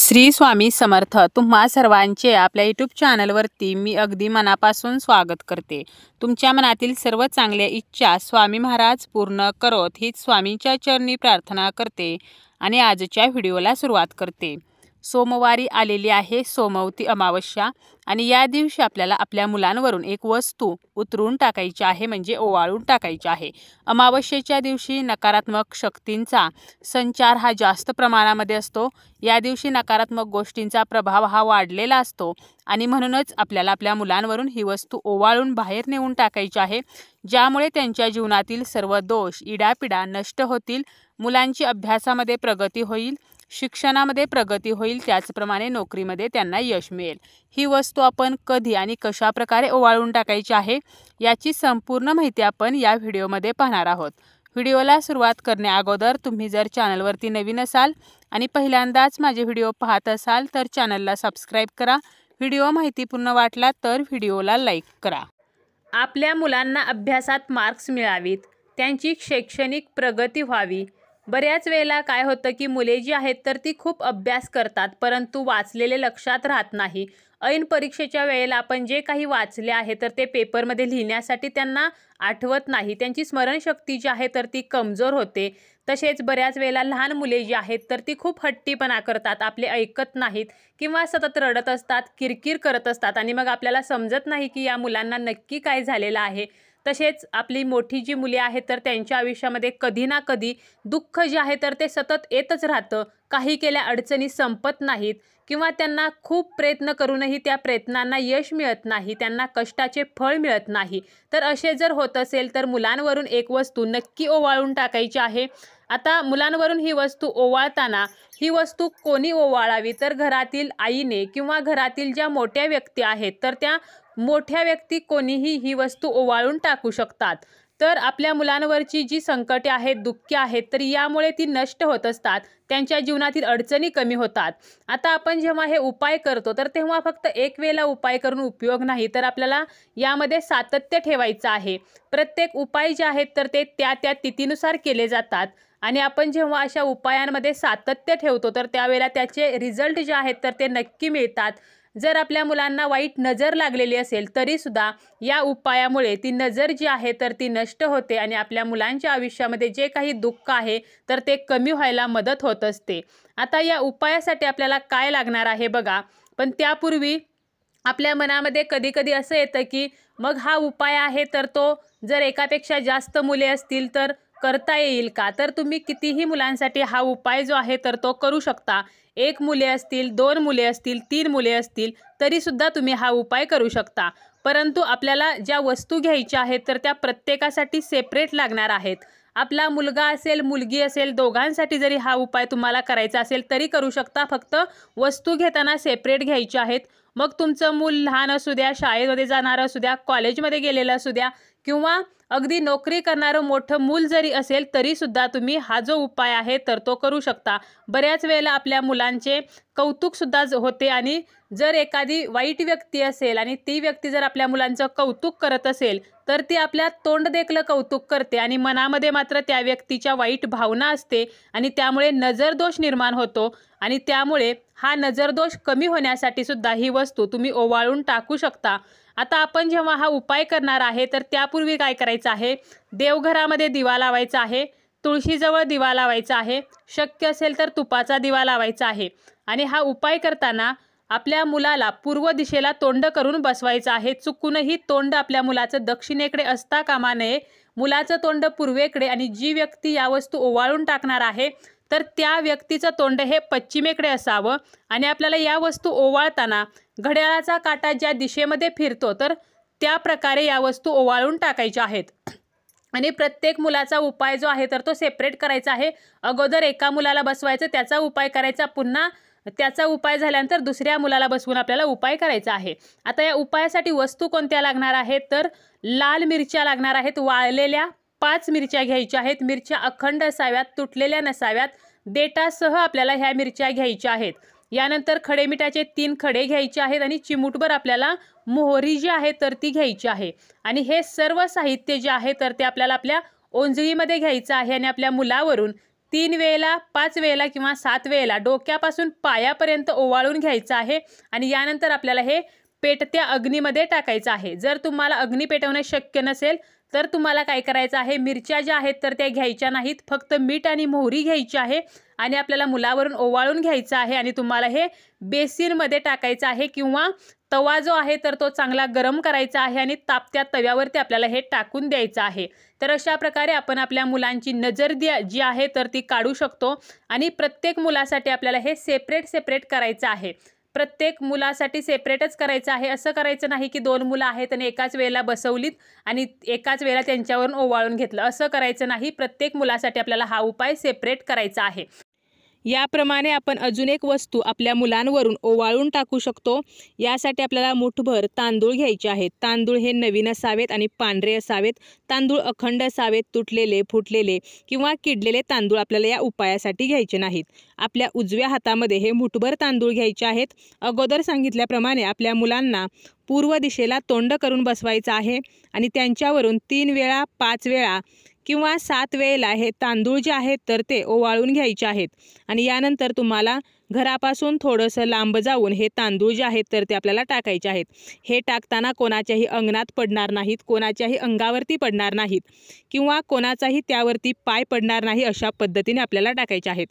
श्री स्वामी समर्थ तुम्हा सर्वांचे आपल्या यूट्यूब चॅनलवरती मी अगदी मनापासून स्वागत करते। तुमच्या मनातील सर्व चांगल्या इच्छा स्वामी महाराज पूर्ण करोत हीच स्वामींच्या चरणी प्रार्थना करते आणि आजच्या व्हिडिओला सुरुवात करते। सोमवारी आलेली आहे सोमवती अमावस्या आणि या दिवशी आपल्याला आपल्या मुलांवरून एक वस्तू उतरून टाकायची आहे, म्हणजे ओवाळून टाकायची आहे। अमावस्येच्या दिवशी नकारात्मक शक्तींचा संचार हा जास्त प्रमाणामध्ये असतो। या दिवशी नकारात्मक गोष्टींचा प्रभाव हा वाढलेला असतो आणि म्हणूनच आपल्याला आपल्या मुलांवरून ही वस्तू ओवाळून बाहेर नेऊन टाकायची आहे, ज्यामुळे त्यांच्या जीवनातील सर्व दोष इडापिडा नष्ट होतील, मुलांची अभ्यासामध्ये प्रगती होईल, शिक्षणामध्ये प्रगती होईल, त्याचप्रमाणे नोकरीमध्ये त्यांना यश मिळेल। ही वस्तू आपण कधी आणि कशा प्रकारे ओवाळून टाकायची आहे याची संपूर्ण माहिती आपण या व्हिडिओमध्ये पाहणार आहोत। व्हिडिओला सुरुवात करण्या अगोदर तुम्ही जर चॅनलवरती नवीन असाल आणि पहिल्यांदाच माझे व्हिडिओ पाहत असाल तर चॅनलला सबस्क्राईब करा। व्हिडिओ माहितीपूर्ण वाटला तर व्हिडिओला लाईक करा। आपल्या मुलांना अभ्यासात मार्क्स मिळावीत, त्यांची शैक्षणिक प्रगती व्हावी। बऱ्याच वेळेला काय होतं की मुले जी आहेत तर ती खूप अभ्यास करतात, परंतु वाचलेले लक्षात राहत नाही। ऐन परीक्षेच्या वेळेला आपण जे काही वाचले आहे तर ते पेपरमध्ये लिहिण्यासाठी त्यांना आठवत नाही, त्यांची स्मरणशक्ती जी आहे तर ती कमजोर होते। तसेच बऱ्याच वेळेला लहान मुले जी आहेत तर ती खूप हट्टीपणा करतात, आपले ऐकत नाहीत किंवा सतत रडत असतात, किरकिर करत असतात आणि मग आपल्याला समजत नाही की या मुलांना नक्की काय झालेलं आहे। तसेच आपली मोठी जी मुले आहेत तर त्यांच्या आयुष्यामध्ये कधी ना कधी दुःख जे आहे तर ते सतत येतच राहतं, काही केल्या अडचणी संपत नाहीत किंवा त्यांना खूप प्रयत्न करूनही त्या प्रयत्नांना यश मिळत नाही, त्यांना कष्टाचे फळ मिळत नाही। तर असे जर होत असेल तर मुलांवरून एक वस्तू नक्की ओवाळून टाकायची आहे। आता मुलांवरून ही वस्तू ओवाळताना ही वस्तू कोणी ओवाळावी तर घरातील आईने किंवा घरातील ज्या मोठ्या व्यक्ती आहेत तर त्या मोठ्या व्यक्ती कोणीही ही वस्तू ओवाळून टाकू शकतात। तर आपल्या मुलांवरची जी संकटे आहेत, दुःखे आहेत तर यामुळे ती नष्ट होत असतात, त्यांच्या जीवनातील अडचणी कमी होतात। आता आपण जेव्हा हे उपाय करतो तर तेव्हा फक्त एक वेळेला उपाय करून उपयोग नाही, तर आपल्याला यामध्ये सातत्य ठेवायचं आहे। प्रत्येक उपाय जे आहेत तर ते त्या तिथीनुसार केले जातात आणि आपण जेव्हा अशा उपायांमध्ये सातत्य ठेवतो तर त्यावेळेला त्याचे रिझल्ट जे आहेत तर ते नक्की मिळतात। जर आपल्या मुलांना वाईट नजर लागलेली असेल तरी सुद्धा या उपायामुळे ती नजर जी आहे तर ती नष्ट होते आणि आपल्या मुलांच्या आयुष्यामध्ये जे काही दुःख आहे तर ते कमी व्हायला मदत होत असते। आता या उपायासाठी आपल्याला काय लागणार आहे बघा, पण त्यापूर्वी आपल्या मनामध्ये कधी कधी असं येतं की मग हा उपाय आहे तर तो जर एकापेक्षा जास्त मुले असतील तर करता येईल का? तर तुम्ही कितीही मुलांसाठी हा उपाय जो आहे तर तो करू शकता। एक मुले असतील, दोन मुले असतील, तीन मुले असतील तरी सुद्धा तुम्ही हा उपाय करू शकता, परंतु आपल्याला ज्या वस्तू घ्यायच्या आहेत तर त्या प्रत्येकासाठी सेपरेट लागणार आहेत। आपला मुलगा असेल, मुलगी असेल, दोघांसाठी जरी हा उपाय तुम्हाला करायचा असेल तरी करू शकता, फक्त वस्तू घेताना सेपरेट घ्यायच्या आहेत। मग तुमचं मूल लहान असू द्या, शाळेमध्ये जाणारं असू द्या, कॉलेजमध्ये गेलेलं असू द्या किंवा अगदी नोकरी करणारं मोठं मूल जरी असेल तरी सुद्धा तुम्ही हा जो उपाय आहे तर तो करू शकता। बऱ्याच वेळेला आपल्या मुलांचे कौतुक सुद्धा होते आणि जर एखादी वाईट व्यक्ती असेल आणि ती व्यक्ती जर आपल्या मुलांचं कौतुक करत असेल तर ती आपल्या तोंड देखलं कौतुक करते आणि मनामध्ये मात्र त्या व्यक्तीच्या वाईट भावना असते आणि त्यामुळे नजरदोष निर्माण होतो आणि त्यामुळे हा नजरदोष कमी होण्यासाठी सुद्धा ही वस्तू तुम्ही ओवाळून टाकू शकता। आता आपण जेव्हा हा उपाय करणार आहे तर त्यापूर्वी काय करायचं आहे, देवघरामध्ये दिवा लावायचा आहे, तुळशीजवळ दिवा लावायचा आहे, शक्य असेल तर तुपाचा दिवा लावायचा आहे आणि हा उपाय करताना आपल्या मुलाला पूर्व दिशेला तोंड करून बसवायचं आहे। चुकूनही तोंड आपल्या मुलाचं दक्षिणेकडे असता कामा नये, मुलाचं तोंड पूर्वेकडे आणि जी व्यक्ती या वस्तू ओवाळून टाकणार आहे तर त्या व्यक्तीचं तोंड हे पश्चिमेकडे असावं आणि आपल्याला या वस्तू ओवाळताना घड्याळाचा काटा ज्या दिशेमध्ये फिरतो तर त्या प्रकारे या वस्तू ओवाळून टाकायच्या आहेत आणि प्रत्येक मुलाचा उपाय जो आहे तर तो सेपरेट करायचा आहे। अगोदर एका मुलाला बसवायचं, त्याचा उपाय करायचा, पुन्हा त्याचा उपाय झाल्यानंतर दुसऱ्या मुलाला बसवून आपल्याला उपाय करायचा आहे। आता या उपायासाठी वस्तू कोणत्या लागणार आहेत तर लाल मिरच्या लागणार आहेत, वाळलेल्या 5 मिरच्या घ्यायच्या आहेत। मिरच्या अखंड असाव्यात, तुटलेल्या नसाव्यात, देठासह आपल्याला ह्या मिरच्या घ्यायच्या आहेत। यानंतर खडे मिठाचे 3 खडे घ्यायचे आहेत आणि चिमूटभर आपल्याला मोहरी जी आहे तर ती घ्यायची आहे आणि हे सर्व साहित्य जे आहे तर ते आपल्याला आपल्या ओंजळीमध्ये घ्यायचं आहे आणि आपल्या मुलावरून 3 वेळेला, 5 वेळेला किंवा 7 वेळेला डोक्यापासून पायापर्यंत ओवाळून घ्यायचं आहे आणि यानंतर आपल्याला हे पेटत्या अग्नीमध्ये टाकायचं आहे। जर तुम्हाला अग्नी पेटवणे शक्य नसेल तर तुम्हाला काय करायचं आहे, मिरच्या ज्या आहेत तर त्या घ्यायच्या नाहीत, फक्त मीठ आणि मोहरी घ्यायची आहे आणि आपल्याला मुलावरून ओवाळून घ्यायचं आहे आणि तुम्हाला हे बेसिनमध्ये टाकायचं आहे किंवा तवा जो आहे तर तो चांगला गरम करायचा आहे आणि तापत्या तव्यावरती आपल्याला हे टाकून द्यायचं आहे। तर अशा प्रकारे आपण आपल्या मुलांची नजर जी आहे तर ती काढू शकतो आणि प्रत्येक मुलासाठी आपल्याला हे सेपरेट करायचं आहे। प्रत्येक मुलासाठी सेपरेटच करायचं आहे। असं करायचं नाही की 2 मुलं आहेत आणि एकाच वेळेला बसवलीत आणि एकाच वेळेला त्यांच्यावरून ओवाळून घेतलं, असं करायचं नाही। प्रत्येक मुलासाठी आपल्याला हा उपाय सेपरेट करायचा आहे। याप्रमाणे आपण अजून एक वस्तू आपल्या मुलांवरून ओवाळून टाकू शकतो। यासाठी आपल्याला मुठभर तांदूळ घ्यायचे आहेत। तांदूळ हे नवीन असावेत आणि पांढरे असावेत। तांदूळ अखंड असावेत, तुटलेले, फुटलेले किंवा किडलेले तांदूळ आपल्याला या उपायासाठी घ्यायचे नाहीत। आपल्या उजव्या हातामध्ये हे मुठभर तांदूळ घ्यायचे आहेत। अगोदर सांगितल्याप्रमाणे आपल्या मुलांना पूर्व दिशेला तोंड करून बसवायचं आहे आणि त्यांच्यावरून 3 वेळा, 5 वेळा किंवा 7 वेळेला हे तांदूळ जे आहेत तर ते ओवाळून घ्यायचे आहेत आणि यानंतर तुम्हाला घरापासून थोडंसं लांब जाऊन हे तांदूळ जे आहेत तर ते आपल्याला टाकायचे आहेत। हे टाकताना कोणाच्याही अंगणात पडणार नाहीत, कोणाच्याही अंगावरती पडणार नाहीत किंवा कोणाचाही त्यावरती पाय पडणार नाही, अशा पद्धतीने आपल्याला टाकायचे आहेत।